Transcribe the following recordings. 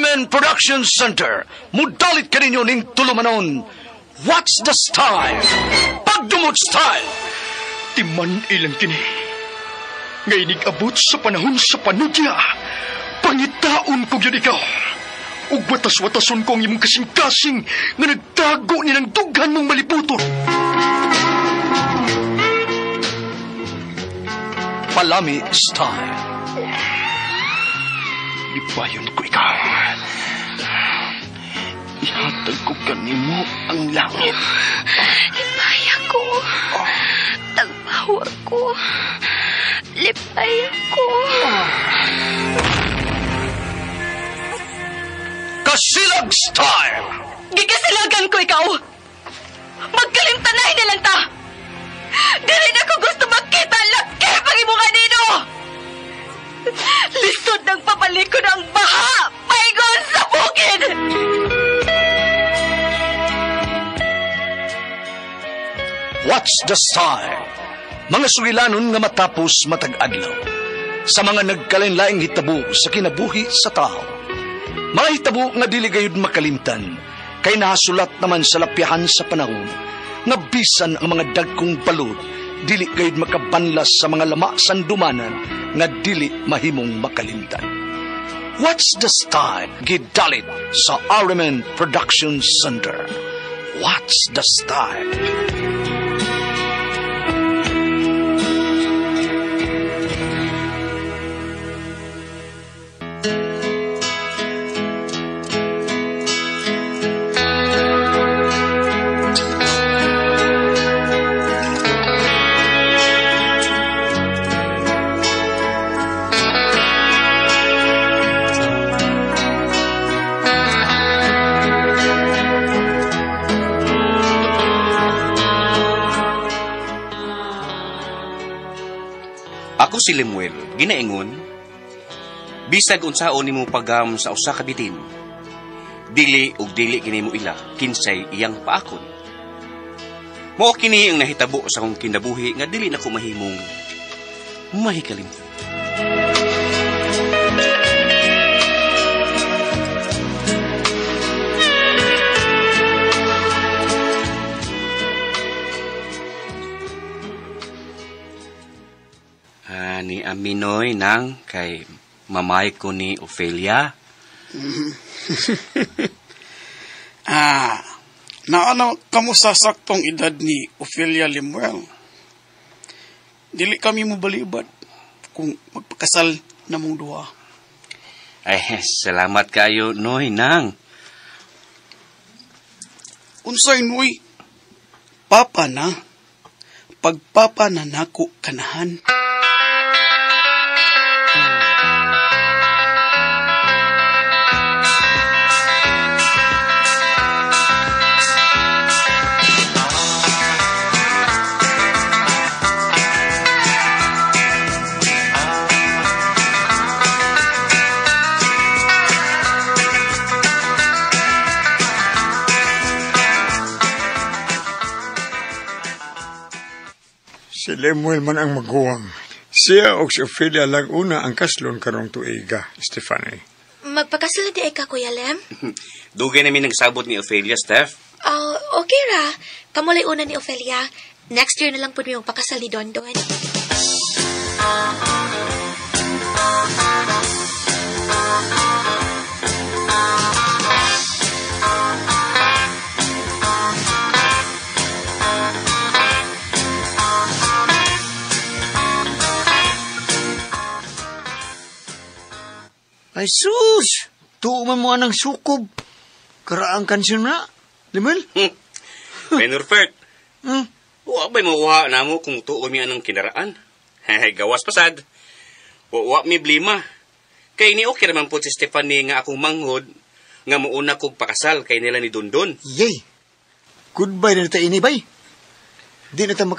RMN Production Center, mudalit ka ninyo ning tulumanon. What's the style? Pagdumot style! Timan ilang kini. Ngay abot sa panahon sa panudya. Pangitaon ko yun ikaw. Ug watas-watason ko ang imong kasing-kasing nga nagtago ni ng dughan mong maliputon. Palami style. Ibayon ko ikaw. Ihatag ko kanimo ang langit. Lipaya ko. Tagbawa ko. Lipaya ko. Kasilag style. Gikasilagan ko ikaw. Magkalimtanay na lang ta. Dili na ko gusto makita ang laki pag imong kanino. Lisod ng papalikod ang baha. Paigon sa bukid. What's the style? Mga sugilanon nga matapos matag-adlaw. Sa mga nagkalain-laing hitabo sa kinabuhi sa tao. Mga hitabo nga dili gayud makalimtan, kay nahasulat naman sa lapyahan sa panahon, nga bisan ang mga dagkong balod, dili gayud makabanlas sa mga lama sandumanan, nga dili mahimong makalimtan. What's the style? Gidalit sa RMN Production Center. What's the style? Ako si Lemuel, ginaingon, bisag unsaon nimo pagam sa usa ka bitin, dili ug dili kini mo ila kinsay iyang paakon. Mao kini ang nahitabo sa akong kinabuhi nga dili nako mahimong mahikalimtan. Ni Aminoy nang kay mamay ko ni Ophelia. Naano kamusta saktong edad ni Ophelia Lemuel? Dili kami mo balibad kung magpakasal na mong duha. Ay, salamat kayo, Noy, nang. Unsay, Noy? Papa na. Pagpapa na nako kanahan. Si Lemuel man ang maguwang. Siya o si Ophelia lang una ang kaslon karong tuiga, Stephanie. Magpakasal di ay ka, Kuya Lem? Dugay namin nagsabot ni Ophelia, Steph. Okay ra. Kamulay una ni Ophelia. Next year na lang po yung pakasal ni Dondon. Ay sus! Tuuman mo anang sukob. Karaang kansyon na. Limel? Penurfert. Wa ba'y mawuha na mo kung tuo mi anang kinaraan? Gawas pasad. Wa mi blima. Kay ni okay naman po si Stephanie nga akong manghod nga muuna kong pakasal kay nila ni Dondon. Yay! Goodbye na tayo ini, bay. Di na tayo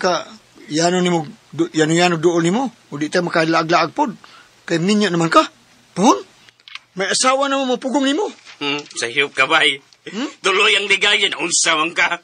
yano doon ni mo. O di tayo makalaag-laag pod. Kay minyo naman ka. Pahon? May asawa na mo mapugong ni mo. Sahiyop ka, bay. Tuloy ang ligaya na unsawang ka.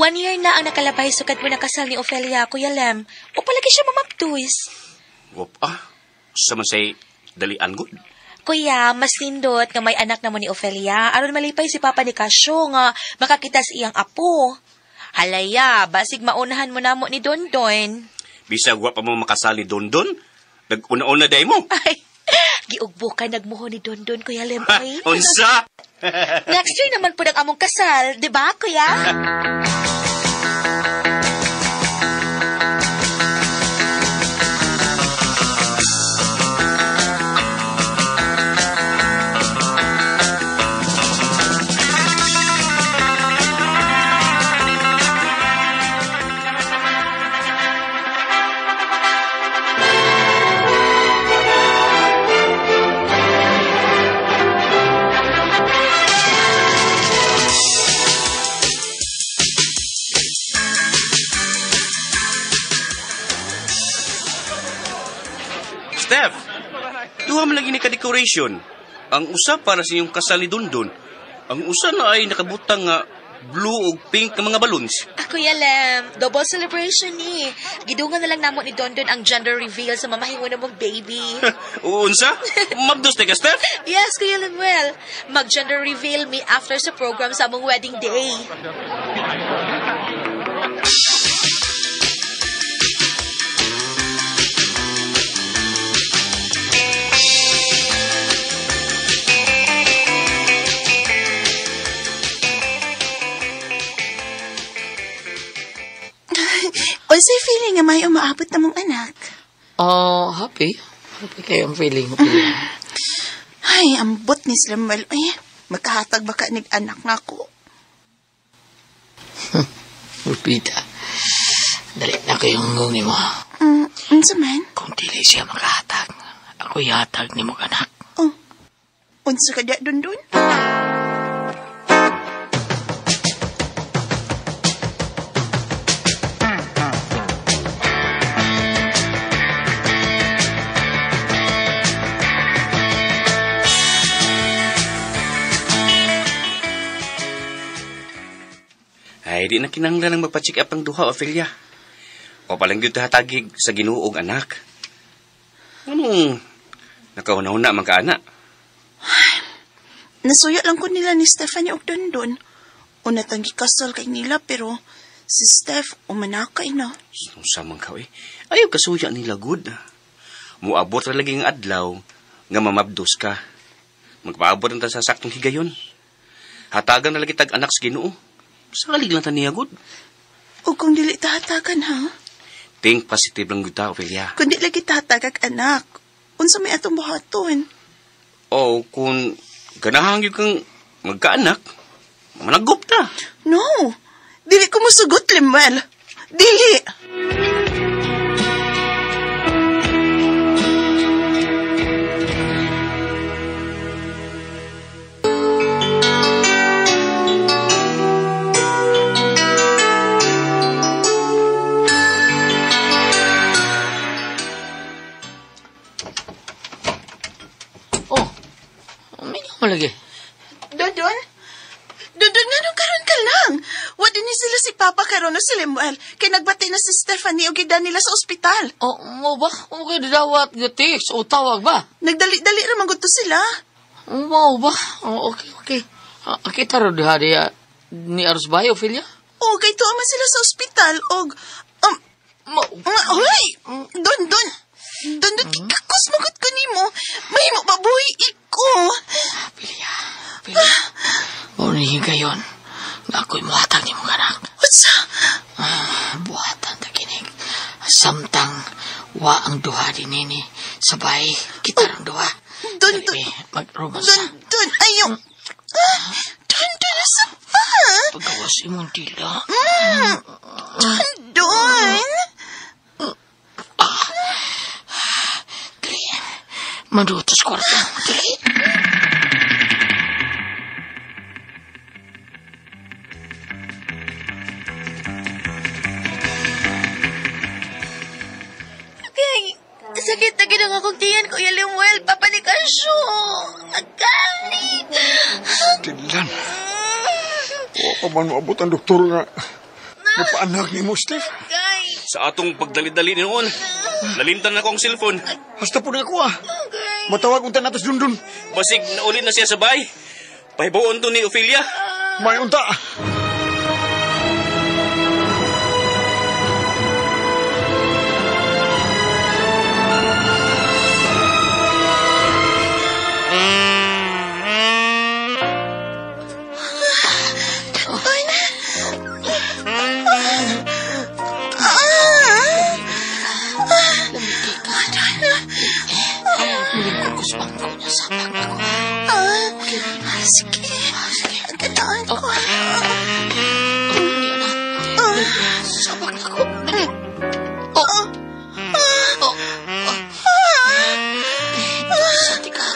1 year na ang nakalabay sukad mo nakasal ni Ophelia, Kuya Lem. O palagi siya mamabdus. Wap, sa man say dalian good. Kuya, mas nindot nga may anak na mo ni Ophelia. Aron malipay si Papa ni Casio nga makakita sa iyang apo. Halaya, basig maunahan mo namo ni Dondon. Bisag wa pa mo makasal ni Dondon, nag-una-una day mo. Ay, giugbo ka nagmuho ni Dondon, Kuya Lem. Ay. Unsa? Next year naman po among kasal, di ba, Kuya? Steph, duha man lagi ni ka-decoration. Ang usa para sa iyong kasal ni Dondon. Ang usa na ay nakabutang nga blue ug pink nga mga balloons. Kuya Lem, double celebration ni. Gidungan na lang namo ni Dondon ang gender reveal sa mamahingo na mong baby. Unsa? Mabdos ka, Steph? Yes, Kuya Lemuel. Mag-gender reveal me after sa program sa among wedding day. Unsay feeling nga may umaabot na mong anak? Happy. Happy kayo ang feeling. Ay, ambot ni Slamuel. Ay, magkahatag baka anak nga ko. Lupita, dali na kayong nguni mo. Unsa man? Kung dili siya makahatag, ako ihatag ni mong anak. Oh, unsa ka diya Dondon? Ay, di na kinahanglan ng magpa-check up ang duha, Ophelia. O palang yun hatagig sa ginuog anak. Anong nakauna-una man ka anak? Nasuya lang ko nila ni Stephanie og Dondon. Una tang gikasal kay nila pero si Steph umanakay na. Sa man ka, eh. Ayaw kasuya nila, good. Muabot ra lagi ang adlaw nga mamabdos ka. Magpaabot na sa saktong higayon. Hatagan na lagi tag-anak sa Ginoo. Sakalig lang taniya, good. O kung dili tahatagan, ha? Think positive lang gud ta, Ophelia. Kung dili kita hatagag anak, unsa may atong buhaton? O kung ganahan gyud kang magkaanak, managop ta. No, dili ko musugot, Lemuel. Dili. Malagi. Dondon? Dondon, nga nung karon ka lang. Wala din sila si Papa karon o si Lemuel. Kaya nagbati na si Stephanie o gida nila sa ospital. Mo ba? Okay, dawat gatis o tawag ba? Nagdali-dali ramang gusto sila. Mo ba? Okay. Kita ro diha ni Aros Bayo, Ophelia? O, kay tuwa man sila sa ospital og... Hoy! Dondon, kakos magot ko ni mo. May mo babuhi ko. Ophelia. Maunihin kayon. Nga ako'y muhatag ni mong anak. What's Buhatan ta kinig. Samtang wa ang duha din nini. Sabay, kita ang duha. Dondon. Mag-romansa. Dondon, ayaw. Dondon, asa pa? Pagawas imong dila. Dondon. Dali. Madutos kwarto. Dali. Sakit na ginang akong tiyan, Kuya Lemuel. Papa ni Casio. Agali. Tilan. O pa man maabot ang doktor nga. Nagpaanak ni mo, Steph. Sa atong pagdali-dali noon, nalimtan na ko ang cellphone. Hasta po na ako Matawag unta natos dundun. Basig nauli na siya sa bahay. Pahibuon to ni Ophelia. May unta. Sige. Kataan ko. Sabak ako. Sakit ka.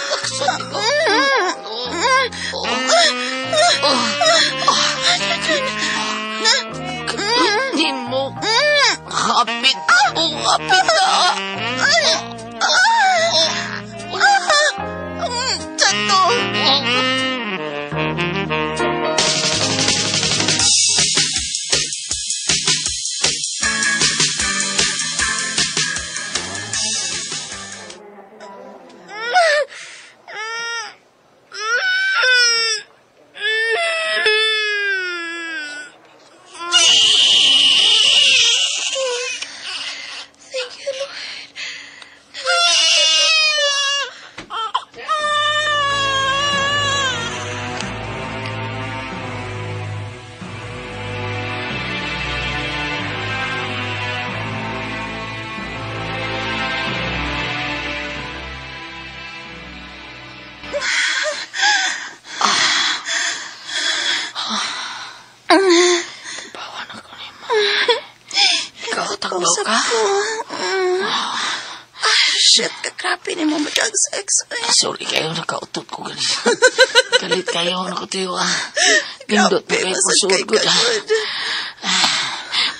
Hindi mo. Kapit ako. Kapit na. Sorry kayo, nakautot ko galing. Galit kayo, nakutiyo Pindot pa kayo, masugod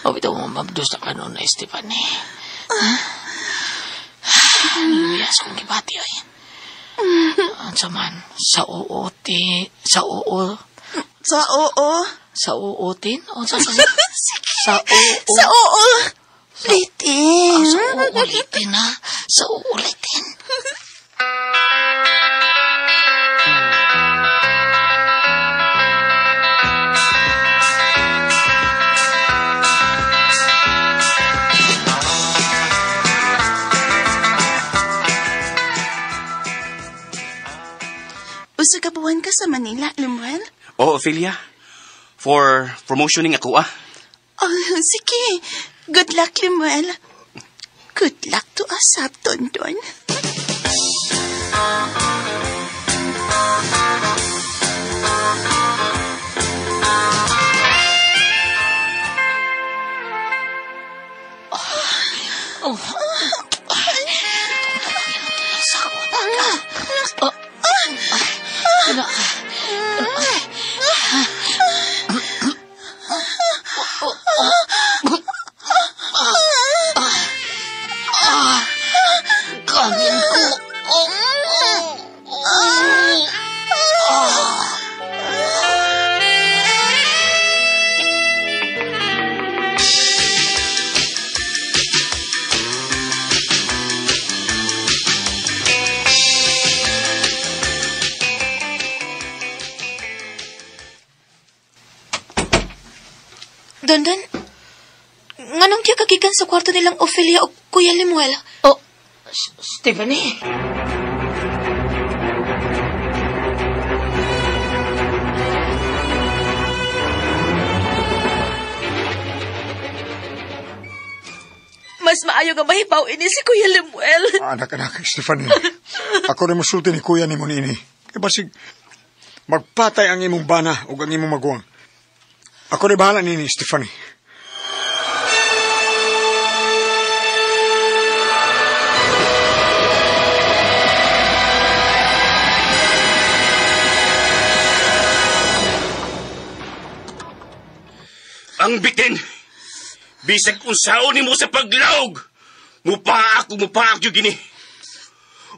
Mabitaw mo mabdos na kanon na Stephanie. Niyas kong kibati ay. Ang saman, sa uutin. Sa uutin? O sa ulitin. Sa uulitin ha. Sa uulitin. Usa ka buwan ka sa Manila, Lemuel? Oo, Ophelia. For promotioning ako, Oh, sige. Good luck, Lemuel. Good luck to us, Dondon. Dondon, nganong kaya kagikan sa kwarto nilang Ophelia o Kuya Lemuel? Oh, Stephanie. Mas maayo nga mahibaw ini si Kuya Lemuel. Anak, Stephanie. Ako rin masulti ni Kuya ni mo nini. Kaya basig, magpatay ang imong bana o ang imong maguwang. Ako rin bahala nini, Stephanie. Ang bitin! Bisag kung saon mo sa paglaog! Mupaak yung gini!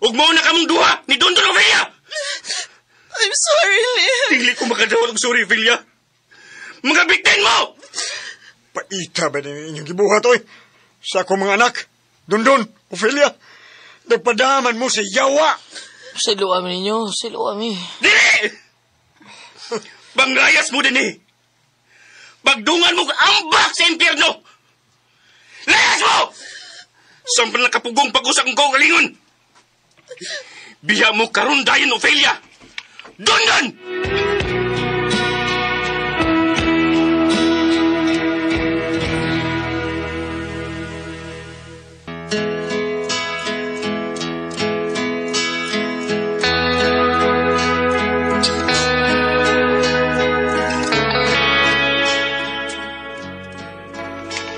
Ug mo na kamong duha ni Dondon Ophelia! I'm sorry, Lem. Dili ko makadawal og sorry, Ophelia! Mga bitin mo! Paita ba din inyong gibuhat, oy? Sa akong mga anak, Dondon, Ophelia, nagpadaman mo sa yawa. Siluwa mi ninyo, siluwa mi. Dili! Banglayas mo din Pagdungan mo ambak sa impyerno! Layas mo! Sampal na kapugong pag-usak ko kalingon! Biya mo karon dayon, Ophelia! Dondon!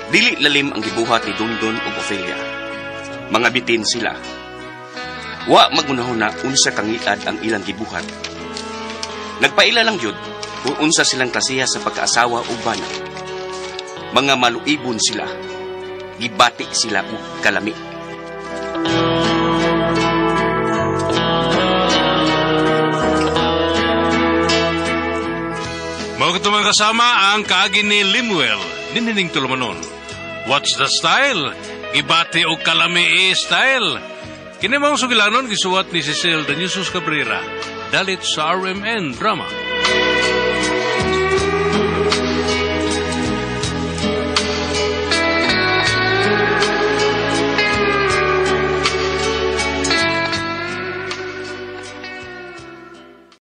Dili lalim ang gibuhat ni Dondon ug Ophelia. Mga bitin sila. Wa magunahon na unsa kangiad ang ilang gibuhat. Nagpaila lang yun kung unsa silang klasiha sa pagkaasawa ug bana. Mga maluibon sila. Gibati sila og kalami. Mga katumang kasama ang kaagi ni Lemuel, ninining tulumanon. What's the style? Gibati o kalami style. Kinimang sugilanon gisuwat ni Cecil Daniusos Cabrera. Dalit sa RMN Drama.